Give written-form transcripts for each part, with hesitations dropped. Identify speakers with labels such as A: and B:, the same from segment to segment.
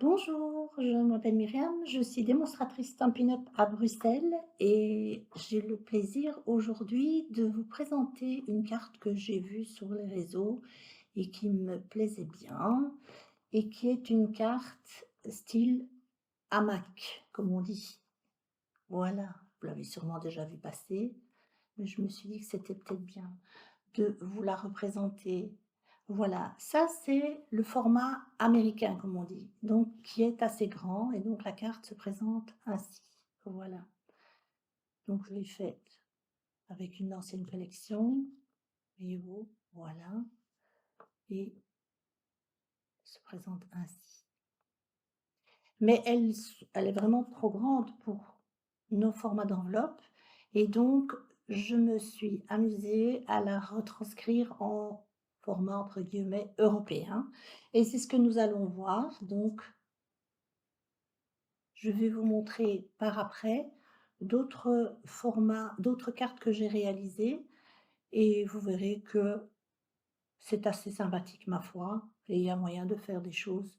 A: Bonjour, je m'appelle Myriam, je suis démonstratrice Stampin' Up à Bruxelles et j'ai le plaisir aujourd'hui de vous présenter une carte que j'ai vue sur les réseaux et qui me plaisait bien et qui est une carte style hamac, comme on dit. Voilà, vous l'avez sûrement déjà vu passer, mais je me suis dit que c'était peut-être bien de vous la représenter. Voilà, ça c'est le format américain comme on dit, donc qui est assez grand et donc la carte se présente ainsi. Voilà, donc je l'ai faite avec une ancienne collection, voyez-vous, voilà, et se présente ainsi. Mais elle est vraiment trop grande pour nos formats d'enveloppe et donc je me suis amusée à la retranscrire en format entre guillemets «européen» et c'est ce que nous allons voir. Donc je vais vous montrer par après d'autres formats, d'autres cartes que j'ai réalisées et vous verrez que c'est assez sympathique ma foi et il y a moyen de faire des choses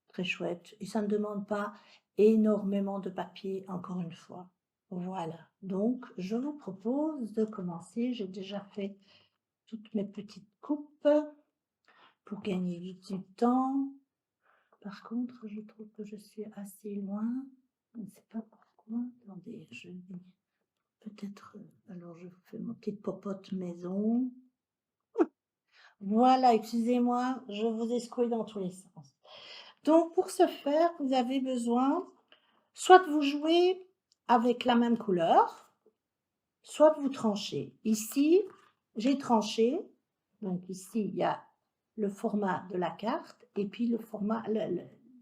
A: très chouettes et ça ne demande pas énormément de papier encore une fois. Voilà, donc je vous propose de commencer. J'ai déjà fait toutes mes petites coupes pour gagner du temps. Par contre, je trouve que je suis assez loin. Je ne sais pas pourquoi. Attendez, je vais peut-être... alors, je fais ma petite popote maison. Voilà, excusez-moi, je vous escouille dans tous les sens. Donc, pour ce faire, vous avez besoin, soit vous jouez avec la même couleur, soit vous tranchez. Ici, j'ai tranché. Donc ici, il y a le format de la carte et puis le format,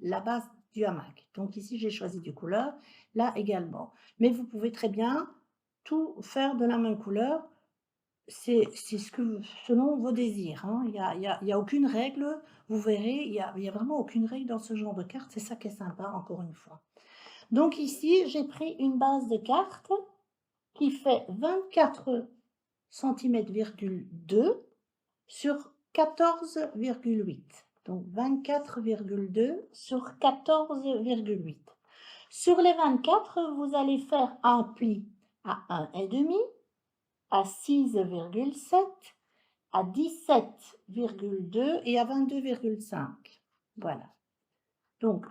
A: la base du hamac. Donc ici, j'ai choisi du couleur, là également. Mais vous pouvez très bien tout faire de la même couleur. C'est ce que, selon vos désirs, hein. Il y a aucune règle, vous verrez, il y a vraiment aucune règle dans ce genre de carte. C'est ça qui est sympa, encore une fois. Donc ici, j'ai pris une base de carte qui fait 24 cm,2 sur 14,8. Donc 24,2 sur 14,8. Sur les 24, vous allez faire un pli à 1,5, à 6,7, à 17,2 et à 22,5. Voilà. Donc,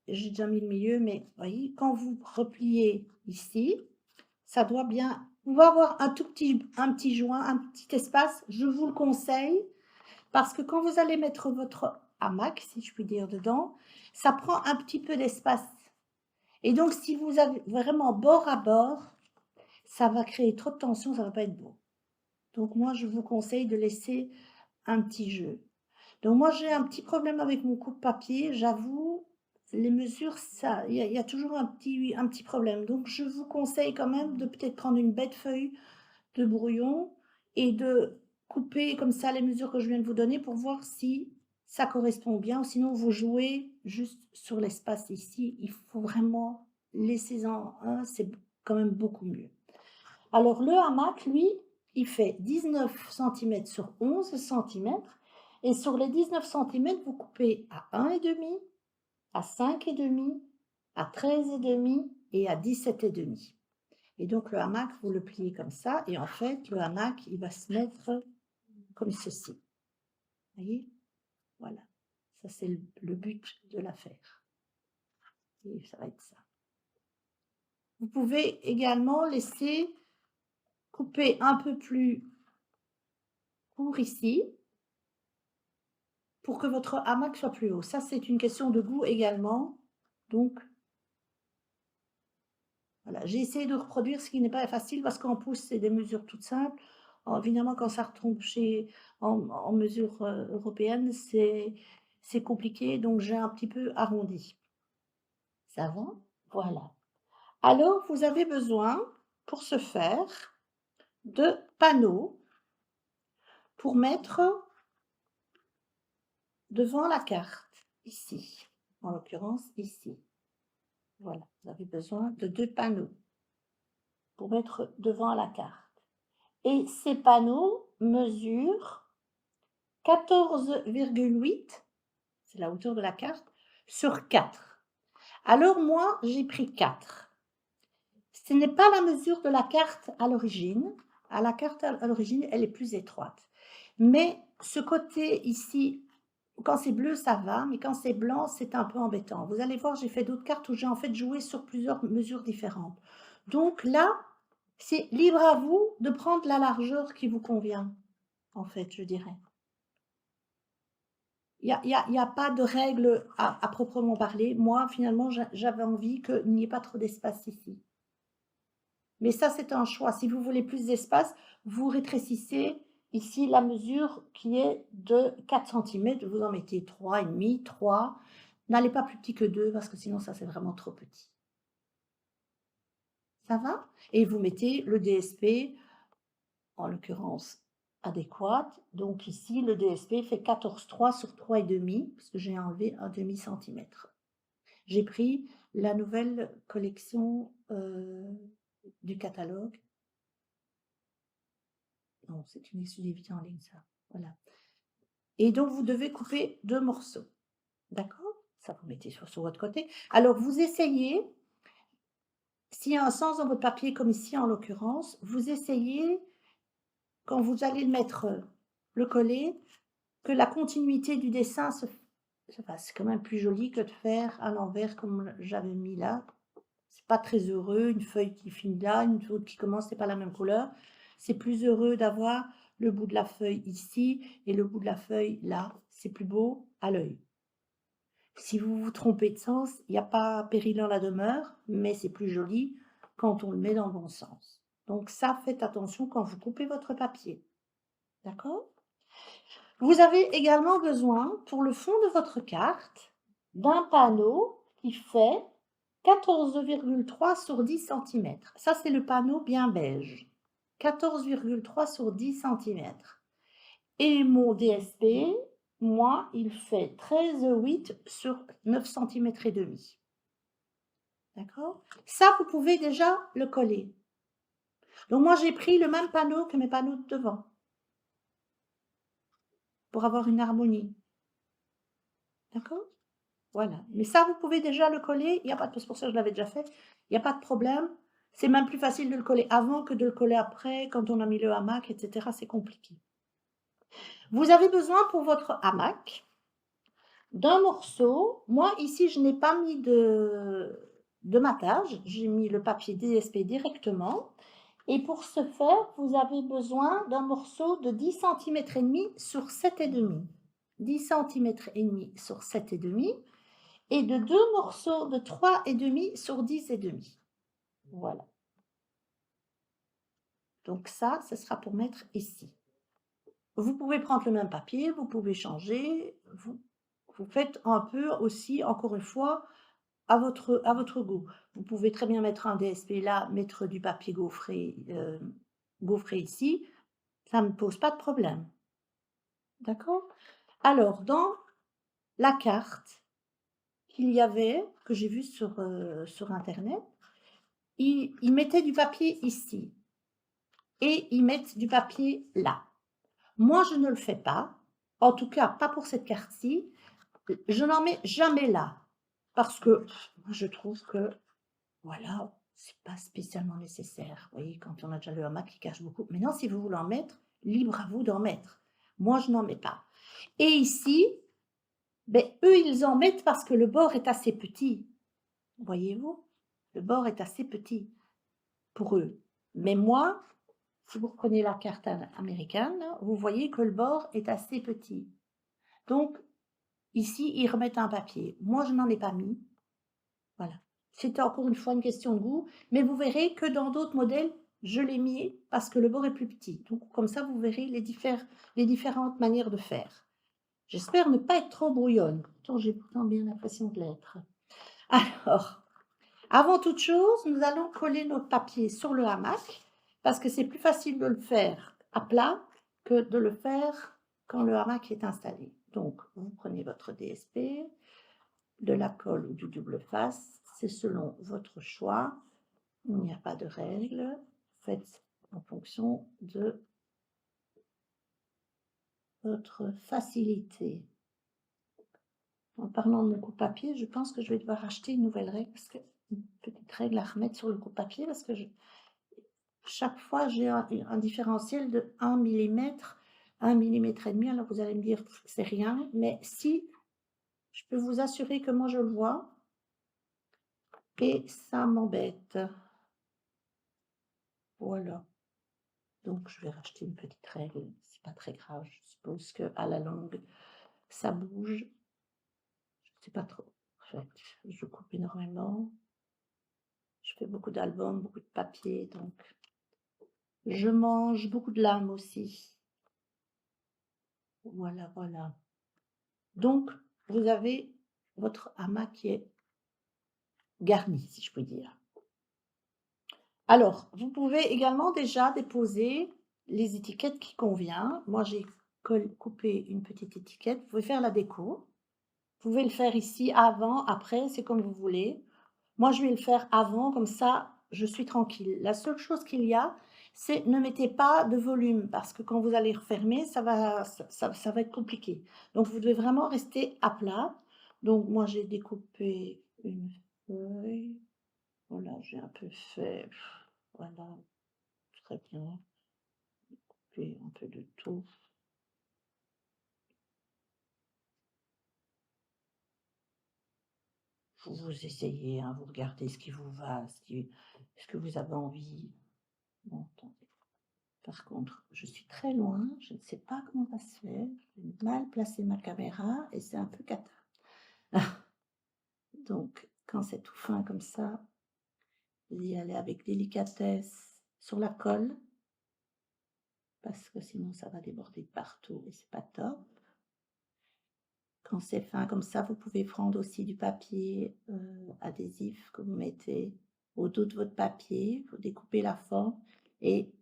A: j'ai déjà mis le milieu, mais voyez, quand vous repliez ici, ça doit bien... On va avoir un petit joint, un petit espace. Je vous le conseille parce que quand vous allez mettre votre hamac, si je puis dire, dedans, ça prend un petit peu d'espace. Et donc, si vous avez vraiment bord à bord, ça va créer trop de tension, ça ne va pas être beau. Donc, moi, je vous conseille de laisser un petit jeu. Donc, moi, j'ai un petit problème avec mon coupe-papier, j'avoue. Les mesures, ça, il y a toujours un petit problème. Donc, je vous conseille quand même de peut-être prendre une bête feuille de brouillon et de couper comme ça les mesures que je viens de vous donner pour voir si ça correspond bien. Sinon, vous jouez juste sur l'espace ici. Il faut vraiment laisser-en un, c'est quand même beaucoup mieux. Alors, le hamac, lui, il fait 19 cm sur 11 cm. Et sur les 19 cm, vous coupez à 1,5, à 5,5, à 13,5 et à 17,5. Et donc le hamac, vous le pliez comme ça, et en fait, le hamac, il va se mettre comme ceci. Vous voyez? Voilà. Ça, c'est le but de l'affaire. Et ça va être ça. Vous pouvez également laisser couper un peu plus court ici, pour que votre hamac soit plus haut. Ça, c'est une question de goût également. Donc, voilà, j'ai essayé de reproduire ce qui n'est pas facile parce qu'en pouce, c'est des mesures toutes simples. Évidemment, quand ça retombe en mesure européenne, c'est compliqué, donc j'ai un petit peu arrondi. Ça va? Voilà. Alors, vous avez besoin, pour ce faire, de panneaux pour mettre devant la carte, ici, en l'occurrence ici. Voilà, vous avez besoin de 2 panneaux pour mettre devant la carte. Et ces panneaux mesurent 14,8, c'est la hauteur de la carte, sur 4. Alors moi, j'ai pris 4. Ce n'est pas la mesure de la carte à l'origine. À la carte à l'origine, elle est plus étroite. Mais ce côté ici, quand c'est bleu, ça va, mais quand c'est blanc, c'est un peu embêtant. Vous allez voir, j'ai fait d'autres cartes où j'ai en fait joué sur plusieurs mesures différentes. Donc là, c'est libre à vous de prendre la largeur qui vous convient, en fait, je dirais. Il y a pas de règle à proprement parler. Moi, finalement, j'avais envie qu'il n'y ait pas trop d'espace ici. Mais ça, c'est un choix. Si vous voulez plus d'espace, vous rétrécissez ici la mesure qui est de 4 cm. Vous en mettez 3,5, 3. N'allez pas plus petit que 2 parce que sinon, ça, c'est vraiment trop petit. Ça va? Et vous mettez le DSP, en l'occurrence, adéquate. Donc ici, le DSP fait 14,3 sur 3,5 parce que j'ai enlevé un demi-centimètre. J'ai pris la nouvelle collection du catalogue. Non, c'est une exclusivité en ligne, ça. Voilà. Et donc, vous devez couper 2 morceaux. D'accord? Ça, vous mettez sur votre côté. Alors, vous essayez, s'il y a un sens dans votre papier, comme ici en l'occurrence, vous essayez, quand vous allez le mettre, le coller, que la continuité du dessin se fasse. C'est quand même plus joli que de faire à l'envers comme j'avais mis là. C'est pas très heureux, une feuille qui finit là, une autre qui commence, c'est pas la même couleur. C'est plus heureux d'avoir le bout de la feuille ici et le bout de la feuille là. C'est plus beau à l'œil. Si vous vous trompez de sens, il n'y a pas péril en la demeure, mais c'est plus joli quand on le met dans le bon sens. Donc ça, faites attention quand vous coupez votre papier. D'accord? Vous avez également besoin, pour le fond de votre carte, d'un panneau qui fait 14,3 sur 10 cm. Ça, c'est le panneau bien beige. 14,3 sur 10 cm. Et mon DSP, moi, il fait 13,8 sur 9 cm et demi. D'accord? Ça, vous pouvez déjà le coller. Donc moi, j'ai pris le même panneau que mes panneaux de devant pour avoir une harmonie. D'accord? Voilà. Mais ça, vous pouvez déjà le coller. Il n'y a pas de... C'est pour ça que je l'avais déjà fait. Il n'y a pas de problème. C'est même plus facile de le coller avant que de le coller après, quand on a mis le hamac, etc. C'est compliqué. Vous avez besoin pour votre hamac d'un morceau. Moi, ici, je n'ai pas mis de matage. J'ai mis le papier DSP directement. Et pour ce faire, vous avez besoin d'un morceau de 10 cm et demi sur 7,5. 10 cm et demi sur 7,5 et de 2 morceaux de 3,5 sur 10,5. Voilà. Donc ça, ce sera pour mettre ici. Vous pouvez prendre le même papier, vous pouvez changer, vous faites un peu aussi, encore une fois, à votre goût. Vous pouvez très bien mettre un DSP là, mettre du papier gaufré, gaufré ici, ça ne pose pas de problème. D'accord? Alors, dans la carte qu'il y avait, que j'ai vue sur Internet, ils mettaient du papier ici et ils mettent du papier là. Moi, je ne le fais pas, en tout cas pas pour cette carte-ci. Je n'en mets jamais là parce que je trouve que, voilà, c'est pas spécialement nécessaire. Vous voyez, quand on a déjà le hamac qui cache beaucoup. Maintenant, si vous voulez en mettre, libre à vous d'en mettre. Moi, je n'en mets pas. Et ici, ben, eux, ils en mettent parce que le bord est assez petit. Voyez-vous? Le bord est assez petit pour eux. Mais moi, si vous reprenez la carte américaine, vous voyez que le bord est assez petit. Donc, ici, ils remettent un papier. Moi, je n'en ai pas mis. Voilà. C'était encore une fois une question de goût. Mais vous verrez que dans d'autres modèles, je l'ai mis parce que le bord est plus petit. Donc, comme ça, vous verrez les différentes manières de faire. J'espère ne pas être trop brouillonne. Pourtant, j'ai pourtant bien l'impression de l'être. Alors, avant toute chose, nous allons coller notre papier sur le hamac parce que c'est plus facile de le faire à plat que de le faire quand le hamac est installé. Donc, vous prenez votre DSP, de la colle ou du double face, c'est selon votre choix. Il n'y a pas de règle. Faites en fonction de votre facilité. En parlant de mon coupe-papier, je pense que je vais devoir acheter une nouvelle règle, parce que une petite règle à remettre sur le coupe-papier, parce que chaque fois j'ai un différentiel de 1 millimètre, 1 millimètre et demi. Alors vous allez me dire que c'est rien, mais si, je peux vous assurer que moi je le vois et ça m'embête. Voilà. Donc je vais racheter une petite règle, c'est pas très grave, je suppose qu'à la longue ça bouge. Je sais pas trop. En fait, je coupe énormément. Je fais beaucoup d'albums, beaucoup de papier, donc je mange beaucoup de lames aussi. Voilà, voilà. Donc, vous avez votre hamac qui est garni, si je puis dire. Alors, vous pouvez également déjà déposer les étiquettes qui conviennent. Moi, j'ai coupé une petite étiquette. Vous pouvez faire la déco. Vous pouvez le faire ici avant, après, c'est comme vous voulez. Moi, je vais le faire avant, comme ça, je suis tranquille. La seule chose qu'il y a, c'est ne mettez pas de volume, parce que quand vous allez refermer, ça va être compliqué. Donc, vous devez vraiment rester à plat. Donc, moi, j'ai découpé une feuille. Voilà, j'ai un peu fait, voilà, très bien. Puis un peu de tout. Vous essayez, hein, vous regardez ce qui vous va, ce que vous avez envie. Bon, attendez. Par contre, je suis très loin, je ne sais pas comment ça se fait. J'ai mal placé ma caméra et c'est un peu cata. Donc, quand c'est tout fin comme ça, vous y allez avec délicatesse sur la colle, parce que sinon ça va déborder de partout et c'est pas top. Quand c'est fin comme ça, vous pouvez prendre aussi du papier adhésif que vous mettez au dos de votre papier, vous découpez la forme et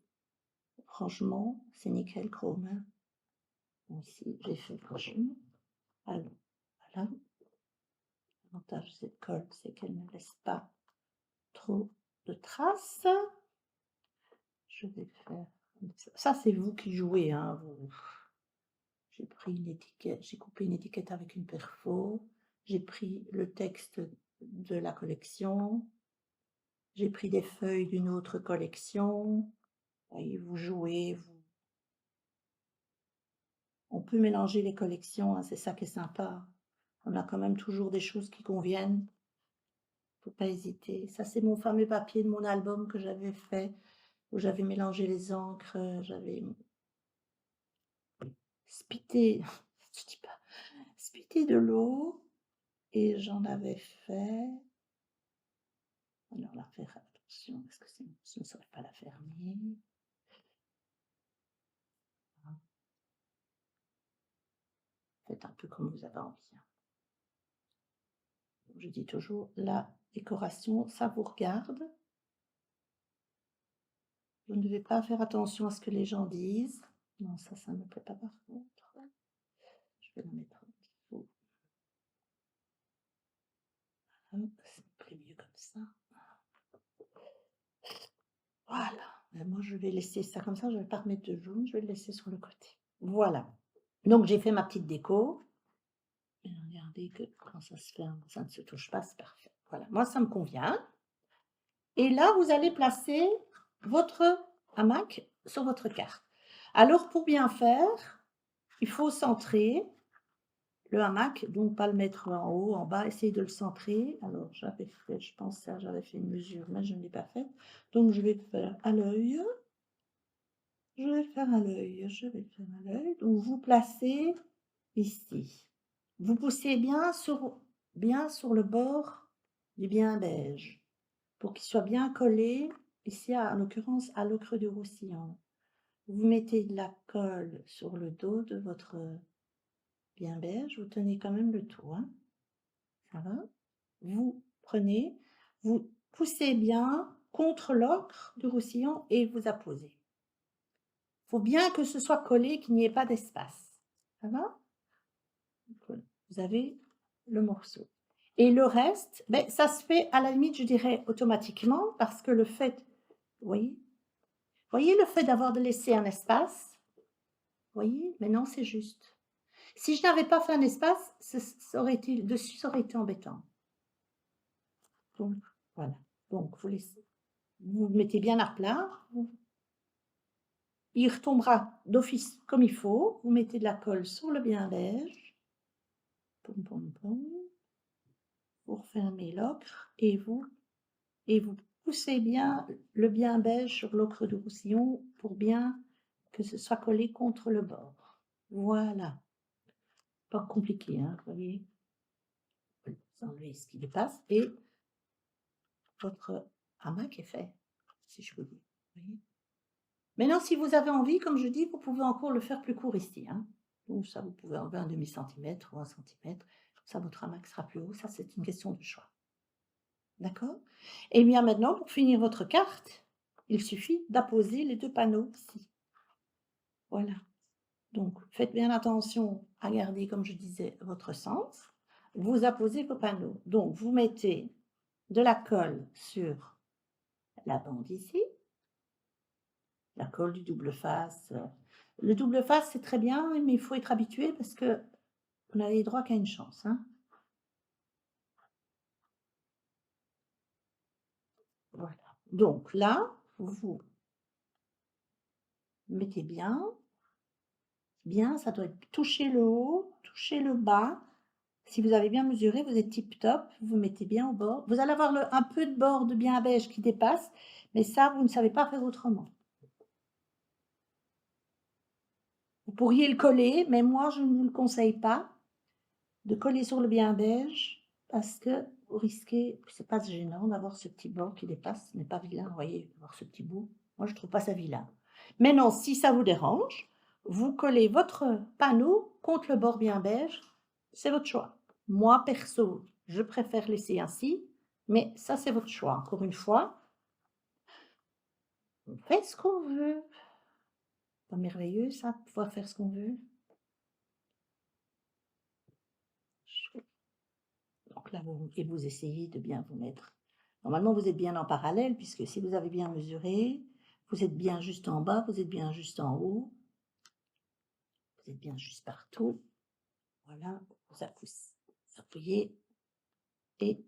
A: franchement, c'est nickel chrome, hein. Ici, j'ai fait franchement. Alors, voilà. L'avantage de cette colle, c'est qu'elle ne laisse pas trop de traces. Je vais faire ça, c'est vous qui jouez, hein, j'ai pris une étiquette, j'ai coupé une étiquette avec une perfo, j'ai pris le texte de la collection, j'ai pris des feuilles d'une autre collection. Voyez, vous jouez, on peut mélanger les collections, hein, c'est ça qui est sympa. On a quand même toujours des choses qui conviennent. Faut pas hésiter. Ça, c'est mon fameux papier de mon album que j'avais fait, où j'avais mélangé les encres, j'avais spité, je dis pas, spité de l'eau et j'en avais fait. Alors la faire attention parce que je ne saurais pas la fermer. Faites un peu comme vous avez envie, hein. Je dis toujours la décoration, ça vous regarde. Vous ne devez pas faire attention à ce que les gens disent. Non, ça ne me plaît pas par contre. Je vais la mettre un petit peu. Hop, ça me plaît mieux comme ça. Voilà. Mais moi, je vais laisser ça comme ça. Je ne vais pas remettre de jaune. Je vais le laisser sur le côté. Voilà. Donc, j'ai fait ma petite déco. Et regardez que quand ça se ferme, ça ne se touche pas. C'est parfait. Voilà. Moi, ça me convient. Et là, vous allez placer votre hamac sur votre carte. Alors, pour bien faire, il faut centrer le hamac, donc pas le mettre en haut, en bas, essayer de le centrer. Alors, j'avais fait, je pense que j'avais fait une mesure, mais je ne l'ai pas faite. Donc, je vais faire à l'œil. Je vais le faire à l'œil, je vais le faire à l'œil. Donc, vous placez ici. Vous poussez bien sur le bord du bien beige pour qu'il soit bien collé, ici, en l'occurrence, à l'ocre du roussillon. Vous mettez de la colle sur le dos de votre bien beige. Vous tenez quand même le tout, hein. Ça va? Vous prenez, vous poussez bien contre l'ocre du roussillon et vous apposez. Il faut bien que ce soit collé, qu'il n'y ait pas d'espace. Ça va? Vous avez le morceau. Et le reste, ben, ça se fait à la limite, je dirais, automatiquement, parce que le fait, voyez le fait d'avoir de laisser un espace, voyez, maintenant c'est juste. Si je n'avais pas fait un espace, ça aurait été dessus, ça aurait été embêtant. Donc voilà, donc vous mettez bien à plat, il retombera d'office comme il faut, vous mettez de la colle sur le bien beige, pom pom pom, vous refermez l'ocre et vous poussez bien le bien beige sur l'ocre de roussillon pour bien que ce soit collé contre le bord. Voilà, pas compliqué, hein, vous voyez? Vous enlevez ce qui dépasse et votre hamac est fait, si je peux dire, vous voyez? Maintenant, si vous avez envie, comme je dis, vous pouvez encore le faire plus court ici, hein. Donc ça, vous pouvez enlever un demi-centimètre ou 1 centimètre, comme ça votre hamac sera plus haut, ça c'est une question de choix. D'accord? Et bien maintenant, pour finir votre carte, il suffit d'apposer les 2 panneaux ici. Voilà. Donc faites bien attention à garder, comme je disais, votre sens. Vous apposez vos panneaux. Donc vous mettez de la colle sur la bande ici, la colle du double face. Le double face, c'est très bien, mais il faut être habitué parce que vous n'avez droit qu'à une chance, hein. Voilà. Donc là, vous mettez bien, ça doit toucher le haut, toucher le bas. Si vous avez bien mesuré, vous êtes tip top, vous mettez bien au bord. Vous allez avoir un peu de bord de bien beige qui dépasse, mais ça, vous ne savez pas faire autrement. Vous pourriez le coller, mais moi, je ne vous le conseille pas de coller sur le bien beige parce que vous risquez, c'est pas gênant d'avoir ce petit bord qui dépasse, ce n'est pas vilain, vous voyez, avoir ce petit bout. Moi, je trouve pas ça vilain. Maintenant, si ça vous dérange, vous collez votre panneau contre le bord bien beige, c'est votre choix. Moi, perso, je préfère laisser ainsi, mais ça, c'est votre choix. Encore une fois, on fait ce qu'on veut. Pas merveilleux, ça, de pouvoir faire ce qu'on veut. Donc là, vous essayez de bien vous mettre. Normalement, vous êtes bien en parallèle, puisque si vous avez bien mesuré, vous êtes bien juste en bas, vous êtes bien juste en haut, vous êtes bien juste partout. Voilà, vous appuyez et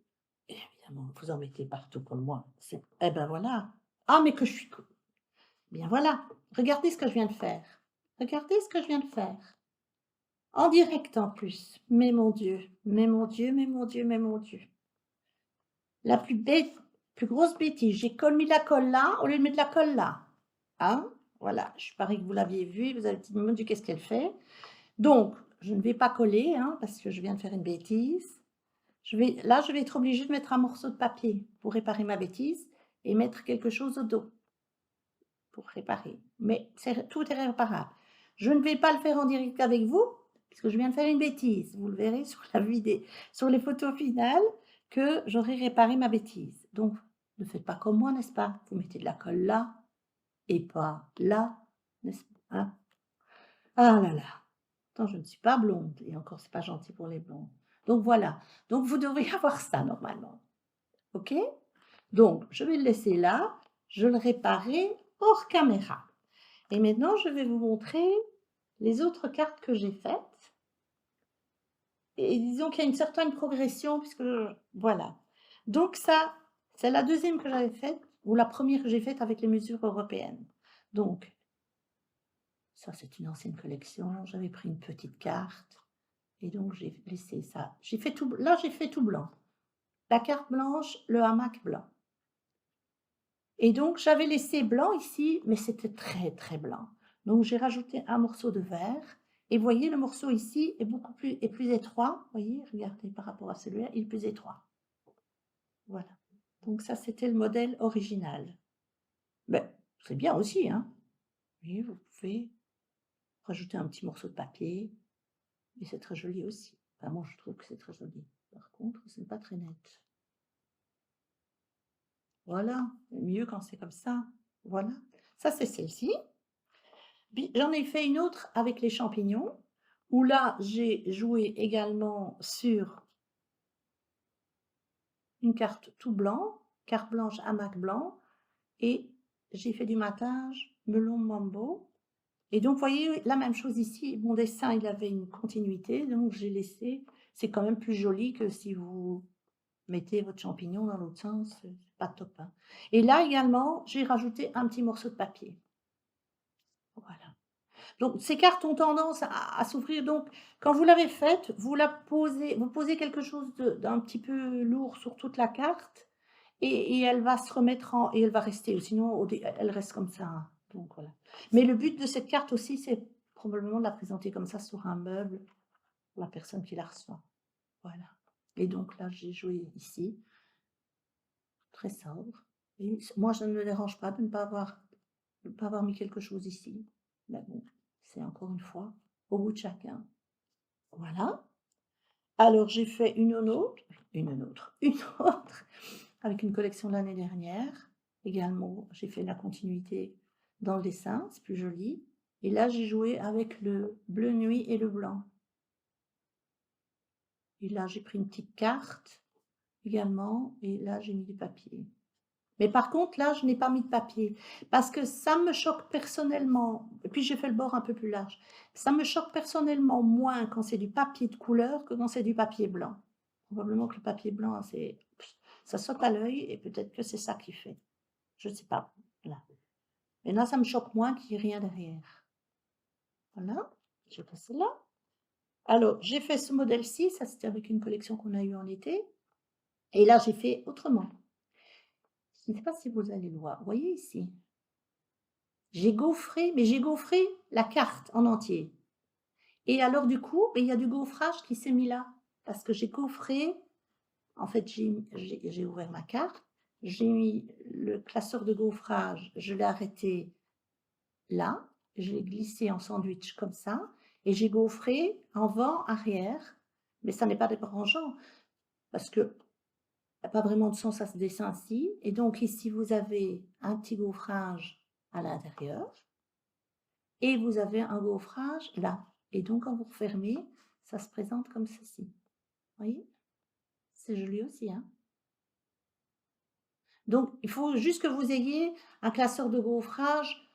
A: évidemment, vous en mettez partout comme moi. Eh ben voilà. Ah, mais que je suis cool. Bien voilà. Regardez ce que je viens de faire. Regardez ce que je viens de faire. En direct en plus. Mais mon Dieu, mais mon Dieu, mais mon Dieu, mais mon Dieu. La plus grosse bêtise, j'ai mis la colle là au lieu de mettre la colle là. Hein? Voilà, je parie que vous l'aviez vu et vous avez dit, mon Dieu, qu'est-ce qu'elle fait? Donc, je ne vais pas coller, hein, parce que je viens de faire une bêtise. Là, je vais être obligée de mettre un morceau de papier pour réparer ma bêtise et mettre quelque chose au dos pour réparer. Mais tout est réparable. Je ne vais pas le faire en direct avec vous, puisque je viens de faire une bêtise. Vous le verrez sur la vidéo, sur les photos finales, que j'aurai réparé ma bêtise. Donc, ne faites pas comme moi, n'est-ce pas? Vous mettez de la colle là et pas là, n'est-ce pas? Hein? Ah là là. Attends, je ne suis pas blonde et encore, c'est pas gentil pour les blondes. Donc voilà. Donc vous devriez avoir ça normalement. OK? Donc, je vais le laisser là. Je le réparerai hors caméra. Et maintenant, je vais vous montrer les autres cartes que j'ai faites. Et disons qu'il y a une certaine progression, puisque voilà. Donc ça, c'est la deuxième que j'avais faite, ou la première que j'ai faite avec les mesures européennes. Donc, ça c'est une ancienne collection, j'avais pris une petite carte, et donc j'ai laissé ça. Là j'ai fait tout blanc. La carte blanche, le hamac blanc. Et donc j'avais laissé blanc ici, mais c'était très très blanc. Donc j'ai rajouté un morceau de vert. Et vous voyez, le morceau ici est beaucoup plus étroit. Vous voyez, regardez par rapport à celui-là, il est plus étroit. Voilà. Donc ça, c'était le modèle original. Ben, c'est bien aussi, hein. Oui, vous pouvez rajouter un petit morceau de papier. Et c'est très joli aussi. Enfin, moi, je trouve que c'est très joli. Par contre, ce n'est pas très net. Voilà, mieux quand c'est comme ça. Voilà. Ça, c'est celle-ci. J'en ai fait une autre avec les champignons, où là, j'ai joué également sur une carte tout blanc, carte blanche, hamac blanc, et j'ai fait du matage melon mambo. Et donc, vous voyez, la même chose ici, mon dessin, il avait une continuité, donc j'ai laissé. C'est quand même plus joli que si vous mettez votre champignon dans l'autre sens, c'est pas top, hein. Et là également, j'ai rajouté un petit morceau de papier. Voilà. Donc ces cartes ont tendance à s'ouvrir, donc quand vous l'avez faite, vous posez quelque chose d'un petit peu lourd sur toute la carte et elle va se remettre en et elle va rester, ou sinon elle reste comme ça, hein, donc voilà. Mais le but de cette carte aussi, c'est probablement de la présenter comme ça sur un meuble pour la personne qui la reçoit. Voilà. Et donc là, j'ai joué ici, très sobre, et moi ça ne me dérange pas de ne pas avoir mis quelque chose ici. Mais bon, c'est encore une fois au goût de chacun. Voilà. Alors j'ai fait une autre avec une collection de l'année dernière. Également, j'ai fait la continuité dans le dessin, c'est plus joli. Et là, j'ai joué avec le bleu nuit et le blanc. Et là, j'ai pris une petite carte également, et là, j'ai mis du papier. Mais par contre, là, je n'ai pas mis de papier parce que ça me choque personnellement, et puis j'ai fait le bord un peu plus large. Ça me choque personnellement moins quand c'est du papier de couleur que quand c'est du papier blanc. Probablement que le papier blanc, ça saute à l'œil et peut-être que c'est ça qui fait. Je ne sais pas, là. Mais là, ça me choque moins qu'il n'y ait rien derrière. Voilà, je passe là. Alors, j'ai fait ce modèle-ci, ça c'était avec une collection qu'on a eue en été. Et là, j'ai fait autrement. Je ne sais pas si vous allez le voir. Vous voyez ici? J'ai gaufré, mais j'ai gaufré la carte en entier. Et alors du coup, il y a du gaufrage qui s'est mis là. Parce que j'ai gaufré, en fait, j'ai ouvert ma carte, j'ai mis le classeur de gaufrage, je l'ai arrêté là, je l'ai glissé en sandwich comme ça, et j'ai gaufré avant, arrière, mais ça n'est pas dérangeant, parce que il n'y a pas vraiment de sens à ce dessin-ci. Et donc ici, vous avez un petit gaufrage à l'intérieur, et vous avez un gaufrage là. Et donc, quand vous refermez, ça se présente comme ceci. Vous voyez? C'est joli aussi, hein? Donc, il faut juste que vous ayez un classeur de gaufrage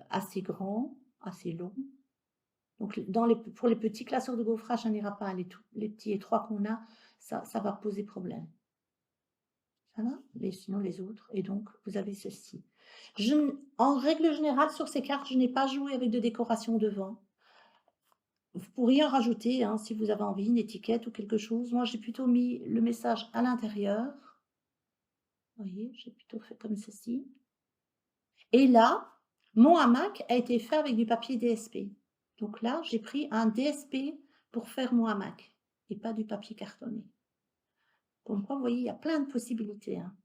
A: assez grand, assez long. Donc, pour les petits classeurs de gaufrage, ça n'ira pas. Les petits étroits qu'on a, ça va poser problème. Ça va? Mais sinon, les autres. Et donc, vous avez ceci. En règle générale, sur ces cartes, je n'ai pas joué avec de décoration devant. Vous pourriez en rajouter, hein, si vous avez envie, une étiquette ou quelque chose. Moi, j'ai plutôt mis le message à l'intérieur. Vous voyez, j'ai plutôt fait comme ceci. Et là, mon hamac a été fait avec du papier DSP. Donc là, j'ai pris un DSP pour faire mon hamac et pas du papier cartonné. Donc, vous voyez, il y a plein de possibilités, hein.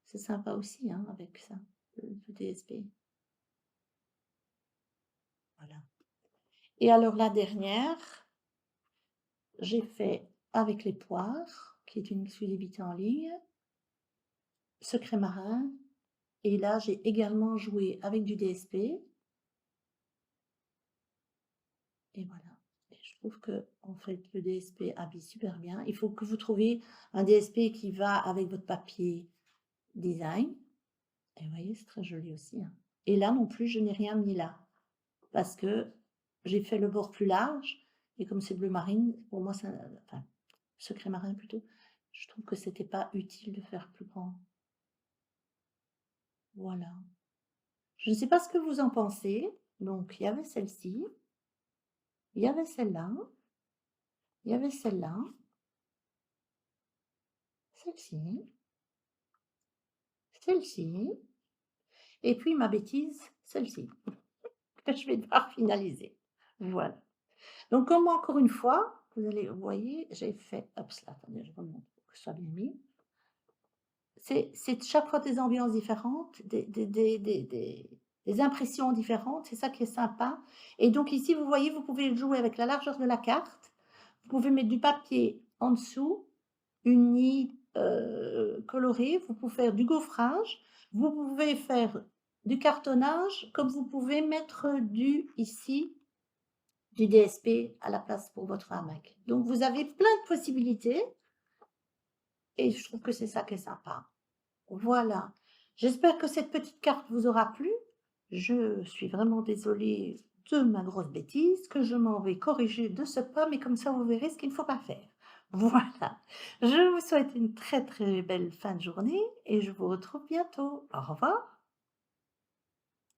A: C'est sympa aussi, hein, avec ça, le DSP. Voilà. Et alors, la dernière, j'ai fait avec les poires, qui est une exclusivité en ligne, secret marin. Et là, j'ai également joué avec du DSP. Et voilà. Et je trouve que, en fait, le DSP habille super bien. Il faut que vous trouviez un DSP qui va avec votre papier design. Et vous voyez, c'est très joli aussi, hein. Et là non plus, je n'ai rien mis là. Parce que j'ai fait le bord plus large. Et comme c'est bleu marine, pour moi, enfin, secret marin plutôt, je trouve que c'était pas utile de faire plus grand. Voilà. Je ne sais pas ce que vous en pensez. Donc, il y avait celle-ci. Il y avait celle-là. Il y avait celle-là. Celle-ci. Celle-ci. Et puis ma bêtise, celle-ci, que je vais devoir finaliser. Voilà. Donc, comme encore une fois, vous voyez, j'ai fait, hop, là, attendez, je remonte pour que ce soit bien mis. C'est chaque fois des ambiances différentes, des impressions différentes, c'est ça qui est sympa. Et donc ici, vous voyez, vous pouvez jouer avec la largeur de la carte. Vous pouvez mettre du papier en dessous, une nid colorée, vous pouvez faire du gaufrage, vous pouvez faire du cartonnage, comme vous pouvez mettre ici, du DSP à la place pour votre hamac. Donc vous avez plein de possibilités et je trouve que c'est ça qui est sympa. Voilà. J'espère que cette petite carte vous aura plu. Je suis vraiment désolée de ma grosse bêtise que je m'en vais corriger de ce pas, mais comme ça vous verrez ce qu'il ne faut pas faire. Voilà, je vous souhaite une très, très belle fin de journée et je vous retrouve bientôt. Au revoir.